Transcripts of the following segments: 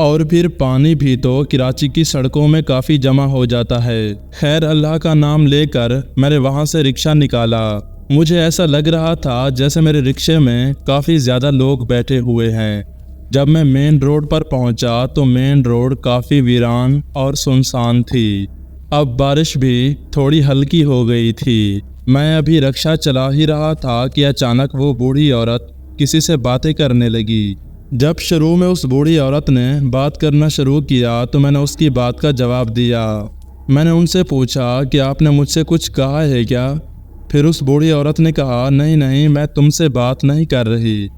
اور پھر پانی بھی تو کراچی کی سڑکوں میں کافی جمع ہو جاتا ہے۔ خیر اللہ کا نام لے کر میں نے وہاں سے رکشہ نکالا۔ مجھے ایسا لگ رہا تھا جیسے میرے رکشے میں کافی زیادہ لوگ بیٹھے ہوئے ہیں۔ جب میں مین روڈ پر پہنچا تو مین روڈ کافی ویران اور سنسان تھی۔ اب بارش بھی تھوڑی ہلکی ہو گئی تھی۔ میں ابھی رکشہ چلا ہی رہا تھا کہ اچانک وہ بوڑھی عورت کسی سے باتیں کرنے لگی۔ جب شروع میں اس بوڑھی عورت نے بات کرنا شروع کیا تو میں نے اس کی بات کا جواب دیا۔ میں نے ان سے پوچھا کہ آپ نے مجھ سے کچھ کہا ہے کیا؟ پھر اس بوڑھی عورت نے کہا نہیں میں تم سے بات نہیں کر رہی۔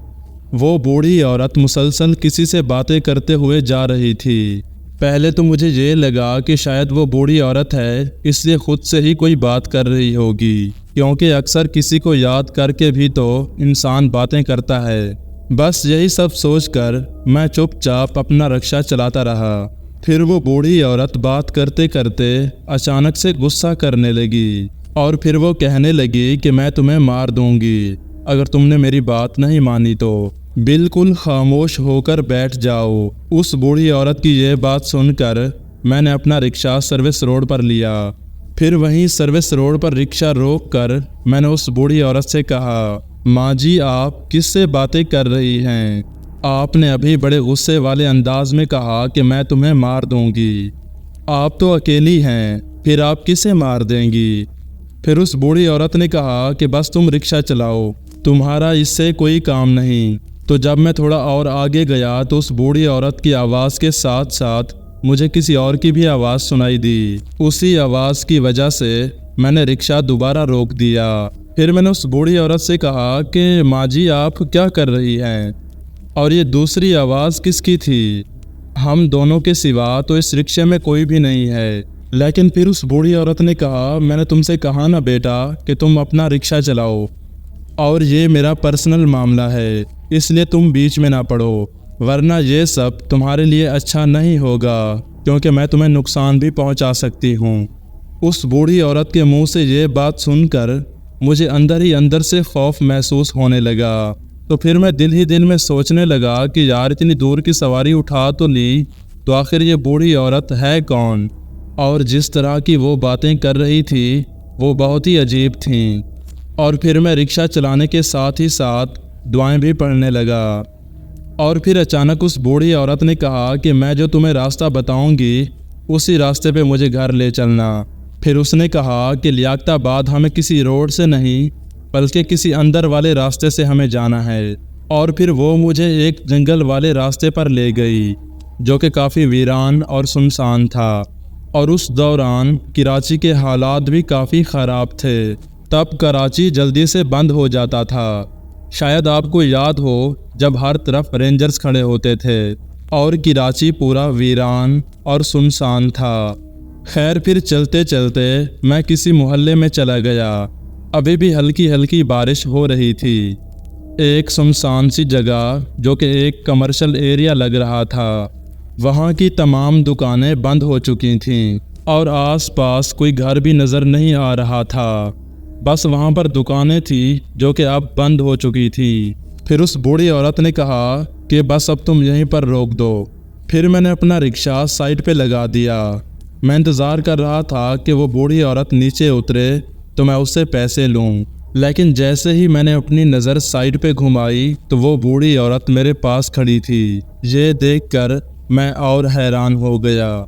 وہ بوڑھی عورت مسلسل کسی سے باتیں کرتے ہوئے جا رہی تھی۔ پہلے تو مجھے یہ لگا کہ شاید وہ بوڑھی عورت ہے اس لیے خود سے ہی کوئی بات کر رہی ہوگی، کیونکہ اکثر کسی کو یاد کر کے بھی تو انسان باتیں کرتا ہے۔ بس یہی سب سوچ کر میں چپ چاپ اپنا رکشہ چلاتا رہا۔ پھر وہ بوڑھی عورت بات کرتے کرتے اچانک سے غصہ کرنے لگی اور پھر وہ کہنے لگی کہ میں تمہیں مار دوں گی اگر تم نے میری بات نہیں مانی تو بالکل خاموش ہو کر بیٹھ جاؤ۔ اس بوڑھی عورت کی یہ بات سن کر میں نے اپنا رکشہ سروس روڈ پر لیا۔ پھر وہیں سروس روڈ پر رکشہ روک کر میں نے اس بوڑھی عورت سے کہا، ماں جی آپ کس سے باتیں کر رہی ہیں؟ آپ نے ابھی بڑے غصے والے انداز میں کہا کہ میں تمہیں مار دوں گی۔ آپ تو اکیلی ہیں، پھر آپ کسے مار دیں گی؟ پھر اس بوڑھی عورت نے کہا کہ بس تم رکشہ چلاؤ، تمہارا اس سے کوئی کام نہیں۔ تو جب میں تھوڑا اور آگے گیا تو اس بوڑھی عورت کی آواز کے ساتھ ساتھ مجھے کسی اور کی بھی آواز سنائی دی۔ اسی آواز کی وجہ سے میں نے رکشہ دوبارہ روک دیا۔ پھر میں نے اس بوڑھی عورت سے کہا کہ ماں جی آپ کیا کر رہی ہیں؟ اور یہ دوسری آواز کس کی تھی؟ ہم دونوں کے سوا تو اس رکشے میں کوئی بھی نہیں ہے۔ لیکن پھر اس بوڑھی عورت نے کہا، میں نے تم سے کہا نا بیٹا کہ تم اپنا رکشہ چلاؤ، اور یہ میرا پرسنل معاملہ ہے، اس لیے تم بیچ میں نہ پڑو، ورنہ یہ سب تمہارے لیے اچھا نہیں ہوگا، کیونکہ میں تمہیں نقصان بھی پہنچا سکتی ہوں۔ اس بوڑھی عورت کے منہ سے یہ بات سن کر مجھے اندر ہی اندر سے خوف محسوس ہونے لگا۔ تو پھر میں دل ہی دل میں سوچنے لگا کہ یار اتنی دور کی سواری اٹھا تو لی، تو آخر یہ بوڑھی عورت ہے کون؟ اور جس طرح کی وہ باتیں کر رہی تھی وہ بہت ہی عجیب تھیں۔ اور پھر میں رکشہ چلانے کے ساتھ ہی ساتھ دعائیں بھی پڑھنے لگا۔ اور پھر اچانک اس بوڑھی عورت نے کہا کہ میں جو تمہیں راستہ بتاؤں گی اسی راستے پہ مجھے گھر لے چلنا۔ پھر اس نے کہا کہ لیاقت آباد ہمیں کسی روڈ سے نہیں بلکہ کسی اندر والے راستے سے ہمیں جانا ہے۔ اور پھر وہ مجھے ایک جنگل والے راستے پر لے گئی جو کہ کافی ویران اور سنسان تھا، اور اس دوران کراچی کے حالات بھی کافی خراب تھے۔ تب کراچی جلدی سے بند ہو جاتا تھا۔ شاید آپ کو یاد ہو جب ہر طرف رینجرز کھڑے ہوتے تھے اور کراچی پورا ویران اور سنسان تھا۔ خیر پھر چلتے چلتے میں کسی محلے میں چلا گیا۔ ابھی بھی ہلکی ہلکی بارش ہو رہی تھی۔ ایک سنسان سی جگہ جو کہ ایک کمرشل ایریا لگ رہا تھا، وہاں کی تمام دکانیں بند ہو چکی تھیں اور آس پاس کوئی گھر بھی نظر نہیں آ رہا تھا۔ بس وہاں پر دکانیں تھیں جو کہ اب بند ہو چکی تھی۔ پھر اس بوڑھی عورت نے کہا کہ بس اب تم یہیں پر روک دو۔ پھر میں نے اپنا رکشہ سائڈ پہ لگا دیا۔ میں انتظار کر رہا تھا کہ وہ بوڑھی عورت نیچے اترے تو میں اس سے پیسے لوں، لیکن جیسے ہی میں نے اپنی نظر سائڈ پہ گھمائی تو وہ بوڑھی عورت میرے پاس کھڑی تھی۔ یہ دیکھ کر میں اور حیران ہو گیا،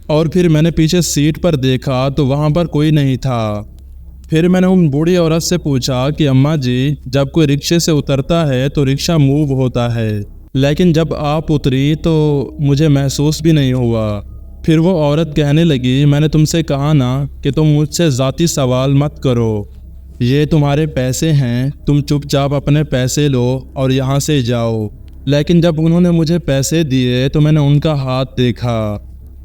اور پھر میں نے پیچھے سیٹ پر دیکھا تو وہاں پر کوئی نہیں تھا۔ پھر میں نے ان بوڑھی عورت سے پوچھا کہ اماں جی جب کوئی رکشے سے اترتا ہے تو رکشہ موو ہوتا ہے، لیکن جب آپ اتری تو مجھے محسوس بھی نہیں ہوا۔ پھر وہ عورت کہنے لگی، میں نے تم سے کہا نا کہ تم مجھ سے ذاتی سوال مت کرو، یہ تمہارے پیسے ہیں، تم چپ چاپ اپنے پیسے لو اور یہاں سے جاؤ۔ لیکن جب انہوں نے مجھے پیسے دیے تو میں نے ان کا ہاتھ دیکھا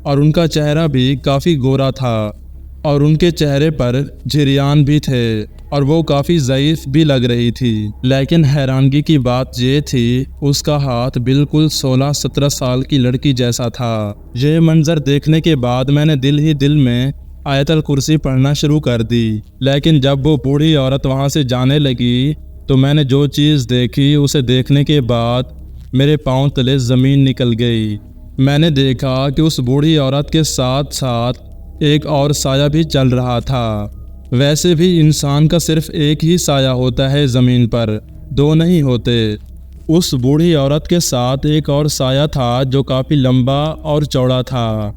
اور ان کا چہرہ بھی کافی گورا تھا اور ان کے چہرے پر جھریان بھی تھے اور وہ کافی ضعیف بھی لگ رہی تھی۔ لیکن حیرانگی کی بات یہ تھی اس کا ہاتھ بالکل 16-17 سال کی لڑکی جیسا تھا۔ یہ منظر دیکھنے کے بعد میں نے دل ہی دل میں آیت الکرسی پڑھنا شروع کر دی۔ لیکن جب وہ بوڑھی عورت وہاں سے جانے لگی تو میں نے جو چیز دیکھی اسے دیکھنے کے بعد میرے پاؤں تلے زمین نکل گئی۔ میں نے دیکھا کہ اس بوڑھی عورت کے ساتھ ساتھ ایک اور سایہ بھی چل رہا تھا۔ ویسے بھی انسان کا صرف ایک ہی سایہ ہوتا ہے زمین پر، دو نہیں ہوتے۔ اس بوڑھی عورت کے ساتھ ایک اور سایہ تھا جو کافی لمبا اور چوڑا تھا۔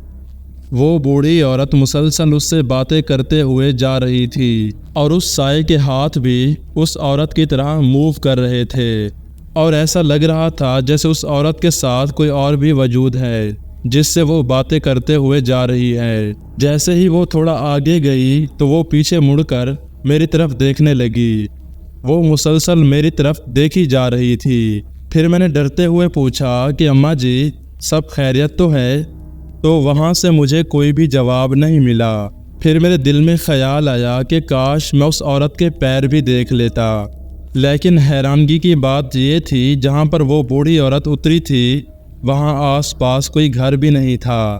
وہ بوڑھی عورت مسلسل اس سے باتیں کرتے ہوئے جا رہی تھی اور اس سائے کے ہاتھ بھی اس عورت کی طرح موو کر رہے تھے، اور ایسا لگ رہا تھا جیسے اس عورت کے ساتھ کوئی اور بھی وجود ہے جس سے وہ باتیں کرتے ہوئے جا رہی ہے۔ جیسے ہی وہ تھوڑا آگے گئی تو وہ پیچھے مڑ کر میری طرف دیکھنے لگی۔ وہ مسلسل میری طرف دیکھی جا رہی تھی۔ پھر میں نے ڈرتے ہوئے پوچھا کہ اماں جی سب خیریت تو ہے؟ تو وہاں سے مجھے کوئی بھی جواب نہیں ملا۔ پھر میرے دل میں خیال آیا کہ کاش میں اس عورت کے پیر بھی دیکھ لیتا، لیکن حیرانگی کی بات یہ تھی جہاں پر وہ بوڑھی عورت اتری تھی وہاں آس پاس کوئی گھر بھی نہیں تھا،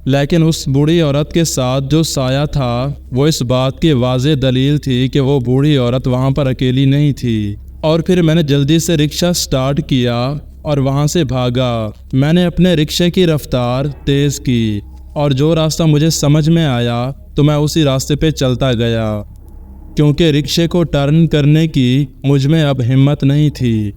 لیکن اس بوڑھی عورت کے ساتھ جو سایہ تھا وہ اس بات کی واضح دلیل تھی کہ وہ بوڑھی عورت وہاں پر اکیلی نہیں تھی۔ اور پھر میں نے جلدی سے رکشہ سٹارٹ کیا اور وہاں سے بھاگا۔ میں نے اپنے رکشے کی رفتار تیز کی اور جو راستہ مجھے سمجھ میں آیا تو میں اسی راستے پہ چلتا گیا، کیونکہ رکشے کو ٹرن کرنے کی مجھ میں اب ہمت نہیں تھی۔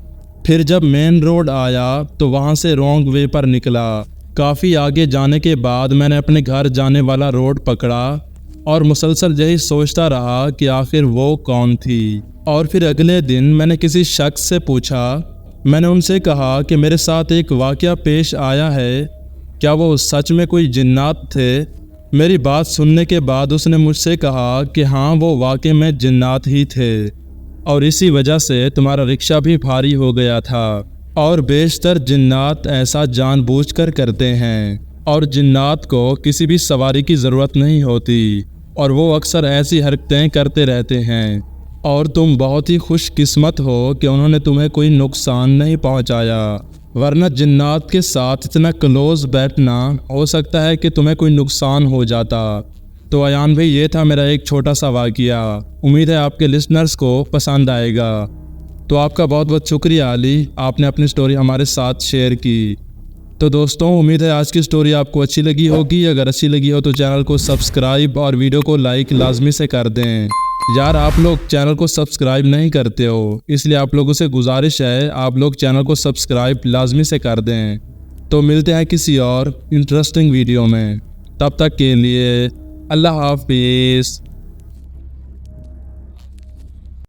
پھر جب مین روڈ آیا تو وہاں سے رانگ وے پر نکلا۔ کافی آگے جانے کے بعد میں نے اپنے گھر جانے والا روڈ پکڑا اور مسلسل یہی سوچتا رہا کہ آخر وہ کون تھی۔ اور پھر اگلے دن میں نے کسی شخص سے پوچھا، میں نے ان سے کہا کہ میرے ساتھ ایک واقعہ پیش آیا ہے، کیا وہ سچ میں کوئی جنات تھے؟ میری بات سننے کے بعد اس نے مجھ سے کہا کہ ہاں وہ واقعی میں جنات ہی تھے، اور اسی وجہ سے تمہارا رکشہ بھی بھاری ہو گیا تھا۔ اور بیشتر جنات ایسا جان بوجھ کر کرتے ہیں، اور جنات کو کسی بھی سواری کی ضرورت نہیں ہوتی، اور وہ اکثر ایسی حرکتیں کرتے رہتے ہیں، اور تم بہت ہی خوش قسمت ہو کہ انہوں نے تمہیں کوئی نقصان نہیں پہنچایا، ورنہ جنات کے ساتھ اتنا کلوز بیٹھنا ہو سکتا ہے کہ تمہیں کوئی نقصان ہو جاتا۔ تو ایان بھائی یہ تھا میرا ایک چھوٹا سا واقعہ، امید ہے آپ کے لسنرز کو پسند آئے گا۔ تو آپ کا بہت بہت شکریہ علی، آپ نے اپنی سٹوری ہمارے ساتھ شیئر کی۔ تو دوستوں امید ہے آج کی سٹوری آپ کو اچھی لگی ہوگی۔ اگر اچھی لگی ہو تو چینل کو سبسکرائب اور ویڈیو کو لائک لازمی سے کر دیں۔ یار آپ لوگ چینل کو سبسکرائب نہیں کرتے ہو، اس لیے آپ لوگوں سے گزارش ہے آپ لوگ چینل کو سبسکرائب لازمی سے کر دیں۔ تو ملتے ہیں کسی اور انٹرسٹنگ ویڈیو میں، تب تک کے لیے اللہ حافظ۔